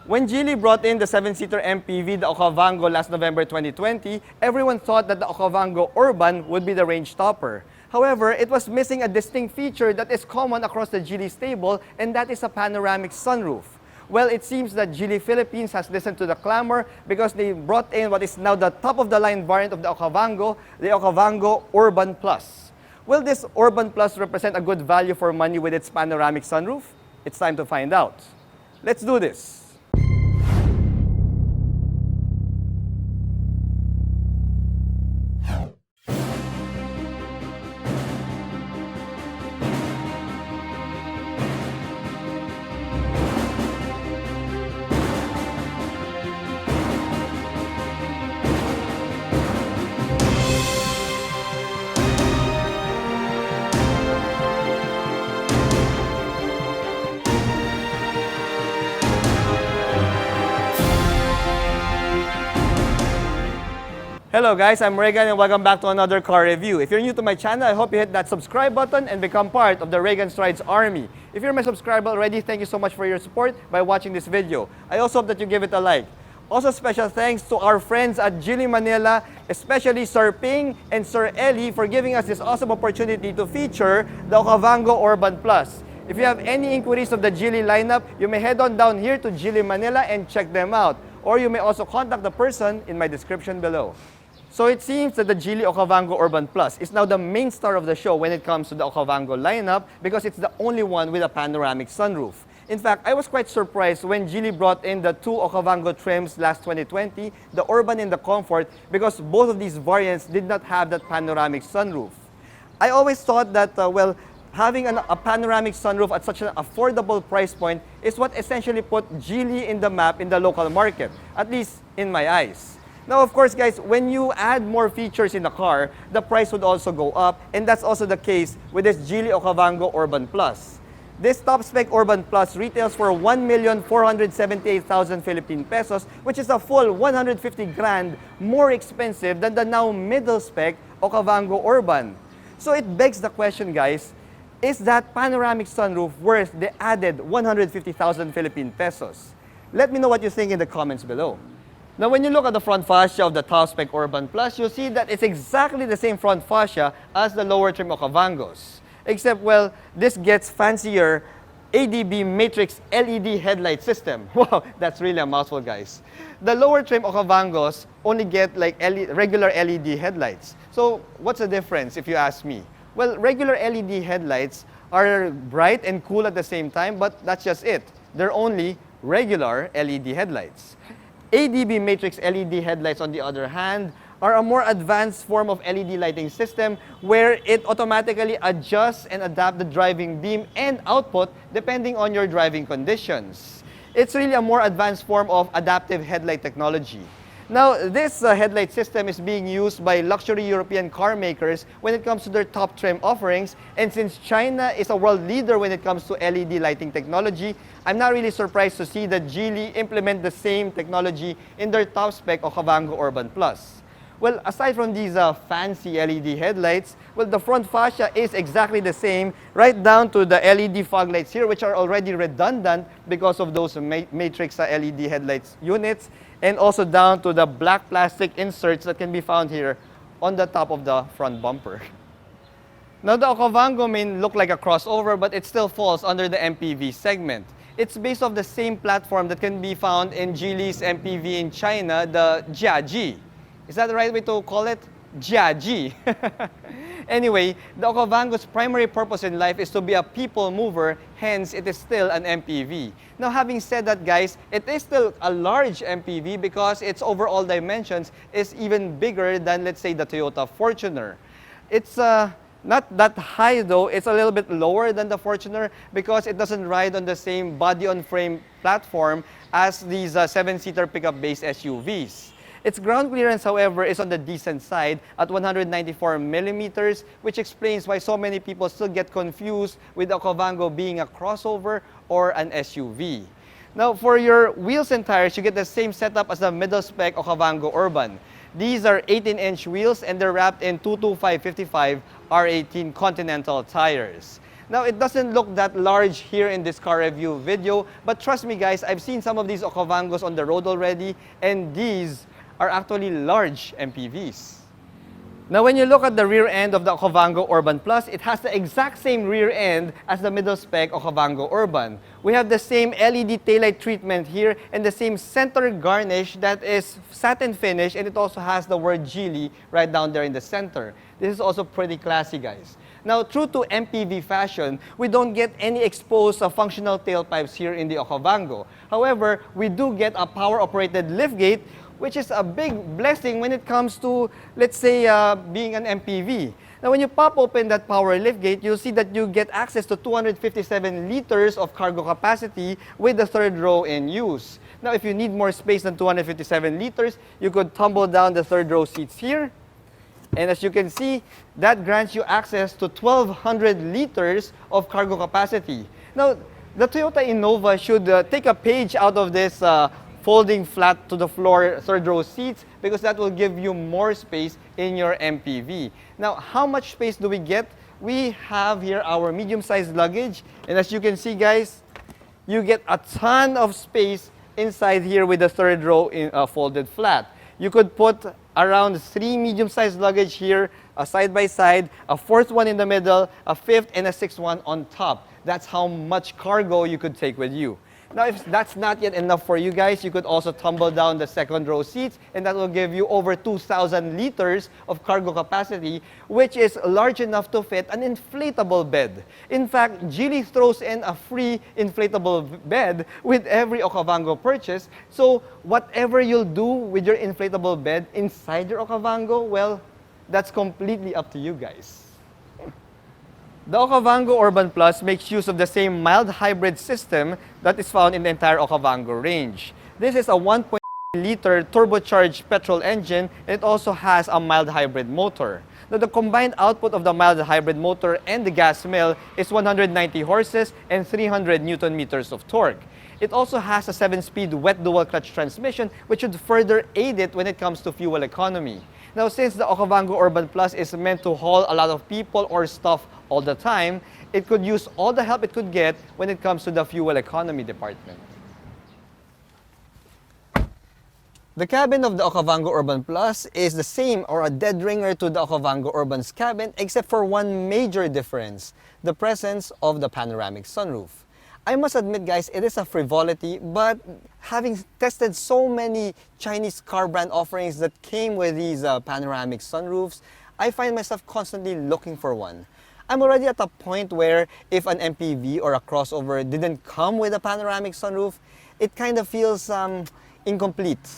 When Geely brought in the 7-seater MPV, the Okavango, last November 2020, everyone thought that the Okavango Urban would be the range topper. However, it was missing a distinct feature that is common across the Geely stable, and that is a panoramic sunroof. Well, it seems that Geely Philippines has listened to the clamor because they brought in what is now the top-of-the-line variant of the Okavango Urban Plus. Will this Urban Plus represent a good value for money with its panoramic sunroof? It's time to find out. Let's do this. Hello guys, I'm Regan and welcome back to another car review. If you're new to my channel, I hope you hit that subscribe button and become part of the Regan Strides Army. If you're my subscriber already, thank you so much for your support by watching this video. I also hope that you give it a like. Also, special thanks to our friends at Geely Manila, especially Sir Ping and Sir Eli for giving us this awesome opportunity to feature the Okavango Urban Plus. If you have any inquiries of the Geely lineup, you may head on down here to Geely Manila and check them out. Or you may also contact the person in my description below. So it seems that the Geely Okavango Urban Plus is now the main star of the show when it comes to the Okavango lineup because it's the only one with a panoramic sunroof. In fact, I was quite surprised when Geely brought in the two Okavango trims last 2020, the Urban and the Comfort, because both of these variants did not have that panoramic sunroof. I always thought that, having a panoramic sunroof at such an affordable price point is what essentially put Geely in the map in the local market, at least in my eyes. Now, of course, guys, when you add more features in the car, the price would also go up, and that's also the case with this Geely Okavango Urban Plus. This top-spec Urban Plus retails for 1,478,000 Philippine pesos, which is a full 150 grand more expensive than the now middle-spec Okavango Urban. So it begs the question, guys, is that panoramic sunroof worth the added 150,000 Philippine pesos? Let me know what you think in the comments below. Now, when you look at the front fascia of the top-spec Urban Plus, you'll see that it's exactly the same front fascia as the lower trim Okavangos. Except, well, this gets fancier ADB matrix LED headlight system. Wow, that's really a mouthful, guys. The lower trim Okavangos only get like regular LED headlights. So, what's the difference if you ask me? Well, regular LED headlights are bright and cool at the same time, but that's just it. They're only regular LED headlights. ADB matrix LED headlights, on the other hand, are a more advanced form of LED lighting system where it automatically adjusts and adapts the driving beam and output depending on your driving conditions. It's really a more advanced form of adaptive headlight technology. Now, this headlight system is being used by luxury European car makers when it comes to their top trim offerings, and since China is a world leader when it comes to LED lighting technology, I'm not really surprised to see that Geely implement the same technology in their top-spec Okavango Urban Plus. Well, aside from these fancy LED headlights, well, the front fascia is exactly the same, right down to the LED fog lights here, which are already redundant because of those matrix LED headlights units, and also down to the black plastic inserts that can be found here on the top of the front bumper. Now, the Okavango may look like a crossover, but it still falls under the MPV segment. It's based off the same platform that can be found in Geely's MPV in China, the Jia Ji. Is that the right way to call it? Jia Ji. Anyway, the Okavango's primary purpose in life is to be a people mover, hence it is still an MPV. Now, having said that, guys, it is still a large MPV because its overall dimensions is even bigger than, let's say, the Toyota Fortuner. It's not that high though, it's a little bit lower than the Fortuner because it doesn't ride on the same body-on-frame platform as these 7-seater pickup-based SUVs. Its ground clearance, however, is on the decent side at 194 millimeters, which explains why so many people still get confused with the Okavango being a crossover or an SUV. Now, for your wheels and tires, you get the same setup as the middle-spec Okavango Urban. These are 18-inch wheels and they're wrapped in 225/55 R18 Continental tires. Now, it doesn't look that large here in this car review video, but trust me guys, I've seen some of these Okavangos on the road already, and these are actually large MPVs. Now, when you look at the rear end of the Okavango Urban Plus, it has the exact same rear end as the middle spec Okavango Urban. We have the same LED taillight treatment here and the same center garnish that is satin finish, and it also has the word Geely right down there in the center. This is also pretty classy, guys. Now, true to MPV fashion, we don't get any exposed functional tailpipes here in the Okavango. However, we do get a power-operated liftgate, which is a big blessing when it comes to, let's say, being an MPV. Now, when you pop open that power liftgate, you'll see that you get access to 257 liters of cargo capacity with the third row in use. Now, if you need more space than 257 liters, you could tumble down the third row seats here. And as you can see, that grants you access to 1,200 liters of cargo capacity. Now, the Toyota Innova should take a page out of this folding flat to the floor third row seats, because that will give you more space in your MPV. Now, how much space do we get? We have here our medium-sized luggage, and as you can see, guys, you get a ton of space inside here with the third row in folded flat. You could put around 3 medium-sized luggage here, side by side, a fourth one in the middle, a fifth, and a sixth one on top. That's how much cargo you could take with you. Now, if that's not yet enough for you guys, you could also tumble down the second row seats, and that will give you over 2,000 liters of cargo capacity, which is large enough to fit an inflatable bed. In fact, Geely throws in a free inflatable bed with every Okavango purchase. So whatever you'll do with your inflatable bed inside your Okavango, well, that's completely up to you guys. The Okavango Urban Plus makes use of the same mild hybrid system that is found in the entire Okavango range. This is a 1.8-liter turbocharged petrol engine, and it also has a mild hybrid motor. Now, the combined output of the mild hybrid motor and the gas mill is 190 horses and 300 Newton meters of torque. It also has a 7-speed wet dual clutch transmission, which should further aid it when it comes to fuel economy. Now, since the Okavango Urban Plus is meant to haul a lot of people or stuff all the time, it could use all the help it could get when it comes to the fuel economy department. The cabin of the Okavango Urban Plus is the same or a dead ringer to the Okavango Urban's cabin, except for one major difference: the presence of the panoramic sunroof. I must admit, guys, it is a frivolity, but having tested so many Chinese car brand offerings that came with these panoramic sunroofs, I find myself constantly looking for one. I'm already at a point where if an MPV or a crossover didn't come with a panoramic sunroof, it kind of feels incomplete.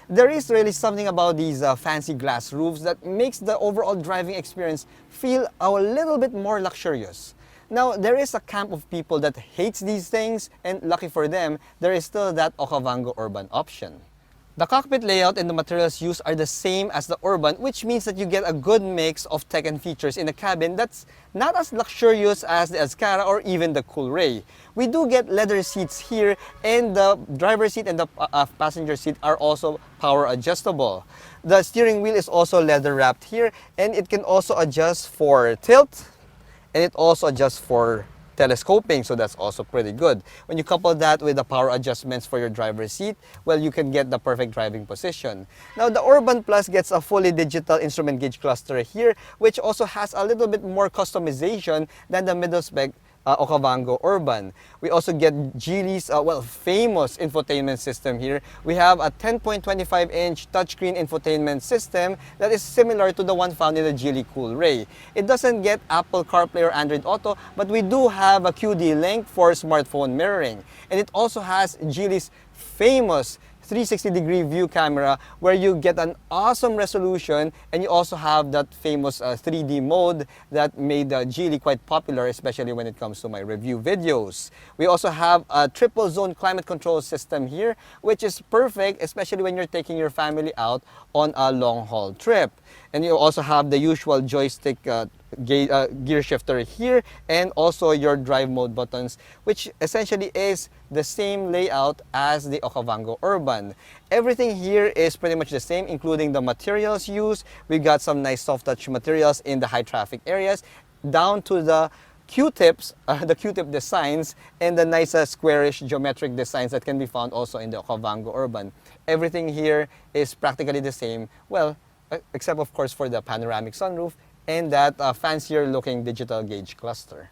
There is really something about these fancy glass roofs that makes the overall driving experience feel a little bit more luxurious. Now, there is a camp of people that hates these things, and lucky for them, there is still that Okavango Urban option. The cockpit layout and the materials used are the same as the Urban, which means that you get a good mix of tech and features in a cabin that's not as luxurious as the Azkarra or even the Coolray. We do get leather seats here, and the driver's seat and the passenger seat are also power adjustable. The steering wheel is also leather wrapped here, and it can also adjust for tilt, and it also adjusts for telescoping, so that's also pretty good. When you couple that with the power adjustments for your driver's seat, well, you can get the perfect driving position. Now, the Urban Plus gets a fully digital instrument gauge cluster here, which also has a little bit more customization than the middle spec Okavango Urban. We also get Geely's famous infotainment system here. We have a 10.25-inch touchscreen infotainment system that is similar to the one found in the Geely Coolray. It doesn't get Apple CarPlay or Android Auto, but we do have a QD link for smartphone mirroring. And it also has Geely's famous 360-degree view camera, where you get an awesome resolution, and you also have that famous 3D mode that made Geely quite popular, especially when it comes to my review videos. We also have a triple zone climate control system here, which is perfect, especially when you're taking your family out on a long haul trip. And you also have the usual joystick gear shifter here, and also your drive mode buttons, which essentially is the same layout as the Okavango Urban. Everything here is pretty much the same, including the materials used. We got some nice soft touch materials in the high traffic areas, down to the Q-tips, the Q-tip designs, and the nice squarish geometric designs that can be found also in the Okavango Urban. Everything here is practically the same, well, except of course for the panoramic sunroof and that fancier looking digital gauge cluster.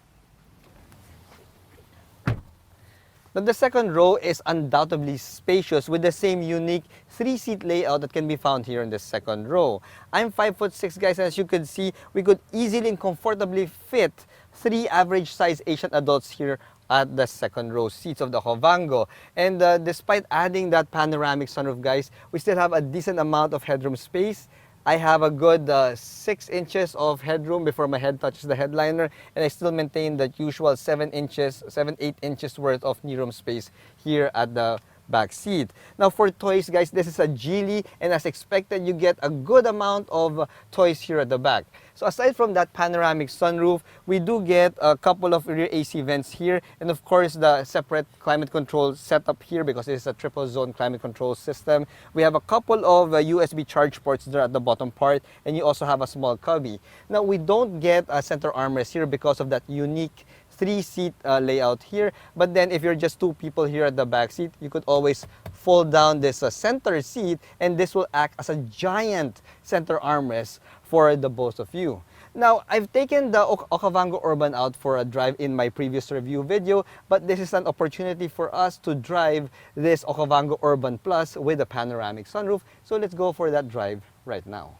Now, the second row is undoubtedly spacious with the same unique 3-seat layout that can be found here in the second row. I'm 5'6", guys, and as you can see, we could easily and comfortably fit 3 average-sized Asian adults here at the second row seats of the Okavango. And despite adding that panoramic sunroof, guys, we still have a decent amount of headroom space. I have a good 6 inches of headroom before my head touches the headliner, and I still maintain that usual 7, 8 inches worth of knee-room space here at the back seat. Now for toys, guys, this is a Geely, and as expected, you get a good amount of toys here at the back. So aside from that panoramic sunroof, we do get a couple of rear AC vents here, and of course the separate climate control setup here because it is a triple zone climate control system. We have a couple of USB charge ports there at the bottom part, and you also have a small cubby. Now we don't get a center armrest here because of that unique 3-seat layout here, but then if you're just 2 people here at the back seat, you could always fold down this center seat, and this will act as a giant center armrest for the both of you. Now, I've taken the Okavango Urban out for a drive in my previous review video, but this is an opportunity for us to drive this Okavango Urban Plus with a panoramic sunroof, so let's go for that drive right now.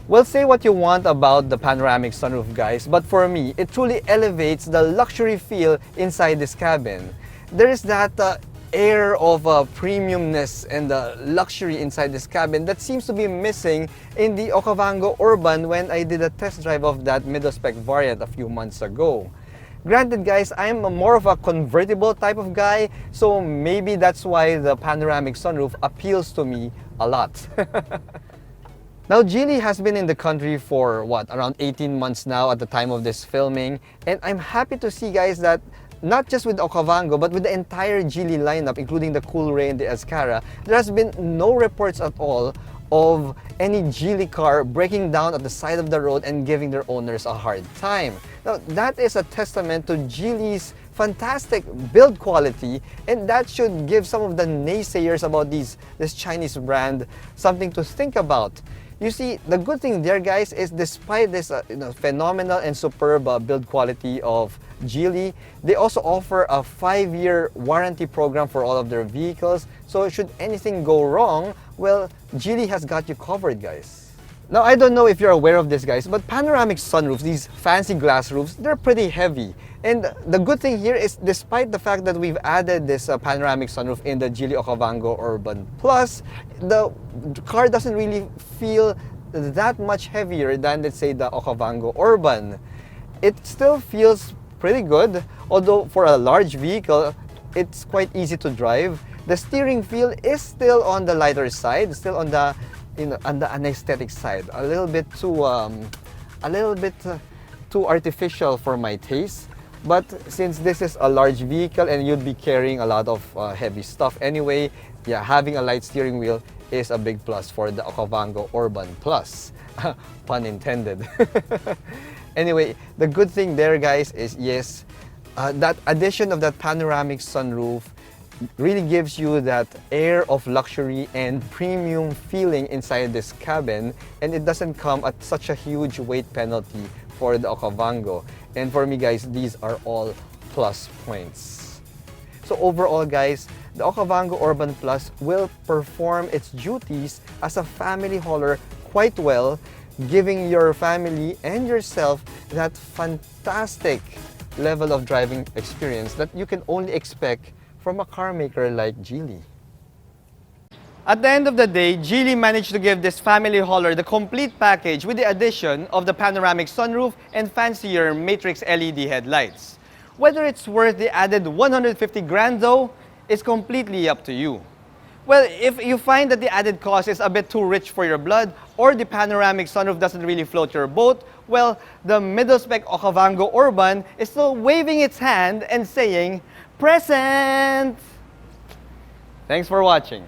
Well, say what you want about the panoramic sunroof, guys, but for me, it truly elevates the luxury feel inside this cabin. There is that air of premiumness and luxury inside this cabin that seems to be missing in the Okavango Urban when I did a test drive of that middle spec variant a few months ago. Granted, guys, I'm more of a convertible type of guy, so maybe that's why the panoramic sunroof appeals to me a lot. Now, Geely has been in the country for, around 18 months now at the time of this filming. And I'm happy to see, guys, that not just with Okavango, but with the entire Geely lineup, including the Coolray and the Azkarra, there has been no reports at all of any Geely car breaking down at the side of the road and giving their owners a hard time. Now, that is a testament to Geely's fantastic build quality, and that should give some of the naysayers about this Chinese brand something to think about. You see, the good thing there, guys, is despite this phenomenal and superb build quality of Geely, they also offer a 5-year warranty program for all of their vehicles. So should anything go wrong, well, Geely has got you covered, guys. Now, I don't know if you're aware of this, guys, but panoramic sunroofs, these fancy glass roofs, they're pretty heavy. And the good thing here is, despite the fact that we've added this panoramic sunroof in the Geely Okavango Urban Plus, the car doesn't really feel that much heavier than, let's say, the Okavango Urban. It still feels pretty good, although for a large vehicle, it's quite easy to drive. The steering feel is still on the lighter side, still on the anesthetic side, a little bit too artificial for my taste. But since this is a large vehicle and you'd be carrying a lot of heavy stuff anyway, yeah, having a light steering wheel is a big plus for the Okavango Urban Plus. Pun intended. Anyway, the good thing there, guys, is yes, that addition of that panoramic sunroof really gives you that air of luxury and premium feeling inside this cabin, and it doesn't come at such a huge weight penalty for the Okavango. And for me, guys, these are all plus points. So overall, guys, the Okavango Urban Plus will perform its duties as a family hauler quite well, giving your family and yourself that fantastic level of driving experience that you can only expect from a car maker like Geely. At the end of the day, Geely managed to give this family hauler the complete package with the addition of the panoramic sunroof and fancier matrix LED headlights. Whether it's worth the added 150 grand though, is completely up to you. Well, if you find that the added cost is a bit too rich for your blood, or the panoramic sunroof doesn't really float your boat, well, the middle spec Okavango Urban is still waving its hand and saying, "Present!" Thanks for watching.